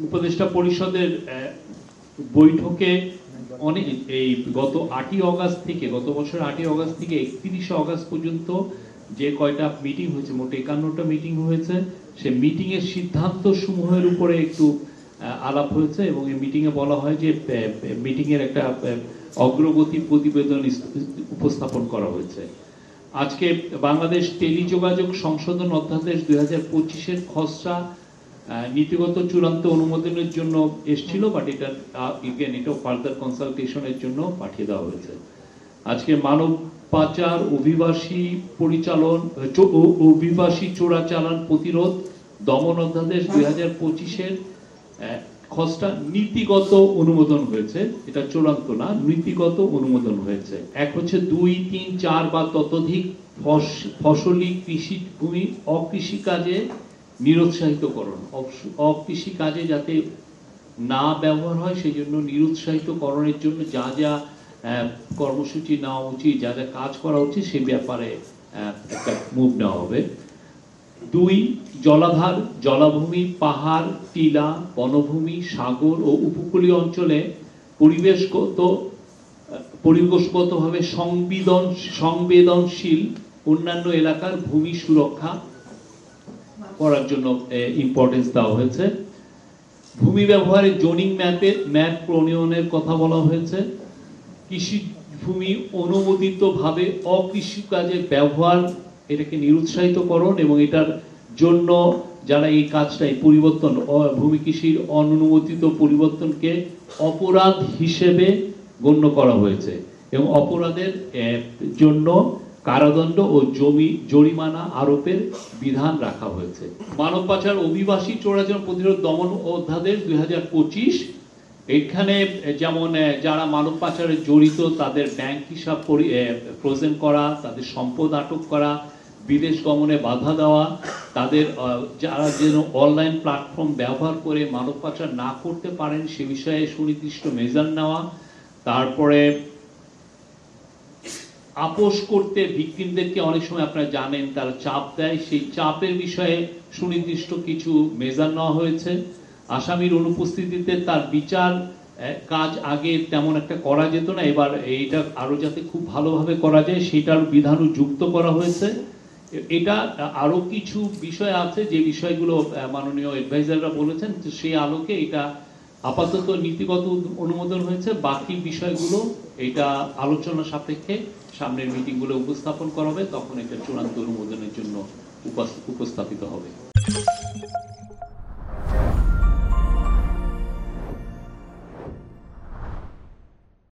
উপদেষ্টা পরিষদের বৈঠকে অনেক এই গত 8ই অগাস্ট থেকে গত বছর 8ই অগাস্ট থেকে 31শে অগাস্ট পর্যন্ত যে কয়টা মিটিং হয়েছে, মোট 51টা মিটিং হয়েছে। সে মিটিং এর সিদ্ধান্ত সমূহের উপরে একটু আলাপ হয়েছে এবং এই মিটিং এ বলা হয় যে মিটিং এর একটা অগ্রগতি প্রতিবেদন উপস্থাপন করা হয়েছে। আজকে বাংলাদেশ টেলিযোগাযোগ সংশোধন অধ্যাদেশ 2025-এর খসড়া নীতিগত চূড়ান্ত অনুমোদনের জন্য এসেছিল, বাট এটা ফার্দার কনসালটেশনের জন্য পাঠিয়ে দেওয়া হয়েছে। আজকে মানব পাচার, অভিবাসী চোরাচালান প্রতিরোধ দমন অধ্যাদেশ 2025-এর খসড়া নীতিগত অনুমোদন হয়েছে। এটা চূড়ান্ত না, নীতিগত অনুমোদন হয়েছে। এক হচ্ছে 2, 3, 4 বা ততোধিক ফসলি কৃষি ভূমি অকৃষিকাজে নিরুৎসাহিতকরণ, অকৃষিকাজে যাতে না ব্যবহার হয় সেই জন্য নিরুৎসাহিতকরণের জন্য যা যা কর্মসূচি নেওয়া উচিত, যা যা কাজ করা উচিত সে ব্যাপারে একটা মুভ নেওয়া হবে। 2, জলাধার, জলাভূমি, পাহাড়, টিলা, বনভূমি, সাগর ও উপকূলীয় অঞ্চলে পরিবেশগতভাবে সংবেদনশীল অন্যান্য এলাকার ভূমি সুরক্ষা করার জন্য ইম্পর্টেন্স দেওয়া হয়েছে। ভূমি ব্যবহারে জোনিং ম্যাপ প্রণয়নের কথা বলা হয়েছে। কৃষি ভূমি অনুমোদিতভাবে অকৃষিকাজে ব্যবহার, এটাকে নিরুৎসাহিতকরণ এবং এটার জন্য যারা এই কাজটাই পরিবর্তন, ভূমি কৃষির অনুমোদিত পরিবর্তনকে অপরাধ হিসেবে গণ্য করা হয়েছে এবং অপরাধের জন্য কারাদণ্ড ও জরিমানা আরোপের বিধান রাখা হয়েছে। মানব পাচার, অভিবাসী চোরাচালান প্রতিরোধ দমন অধ্যাদেশ 2025, এখানে যেমন যারা মানব পাচারে জড়িত তাদের ব্যাংক হিসাব ফ্রোজেন করা, তাদের সম্পদ আটক করা, বিদেশ গমনে বাধা দেওয়া, তাদের যারা যেন অনলাইন প্ল্যাটফর্ম ব্যবহার করে মানব পাচার না করতে পারেন সে বিষয়ে সুনির্দিষ্ট মেজার নেওয়া। তারপরে আপোষ করতে ভিকটিমদেরকে অনেক সময় আপনারা জানেন তারা চাপ দেয়, সেই চাপের বিষয়ে সুনির্দিষ্ট কিছু মেজার নেওয়া হয়েছে। আসামির অনুপস্থিতিতে তার বিচার কাজ আগে তেমন একটা করা যেত না, এবার এইটা আরো যাতে খুব ভালোভাবে করা যায় সেটার বিধানও যুক্ত করা হয়েছে। এটা আরো কিছু বিষয় আছে যে বিষয়গুলো মাননীয় অ্যাডভাইজাররা বলেছেন, সেই আলোকে এটা আপাতত নীতিগত অনুমোদন হয়েছে। বাকি বিষয়গুলো এটা আলোচনা সাপেক্ষে সামনের মিটিংগুলো উপস্থাপন করা হবে, তখন এটা চূড়ান্ত অনুমোদনের জন্য উপস্থাপিত হবে।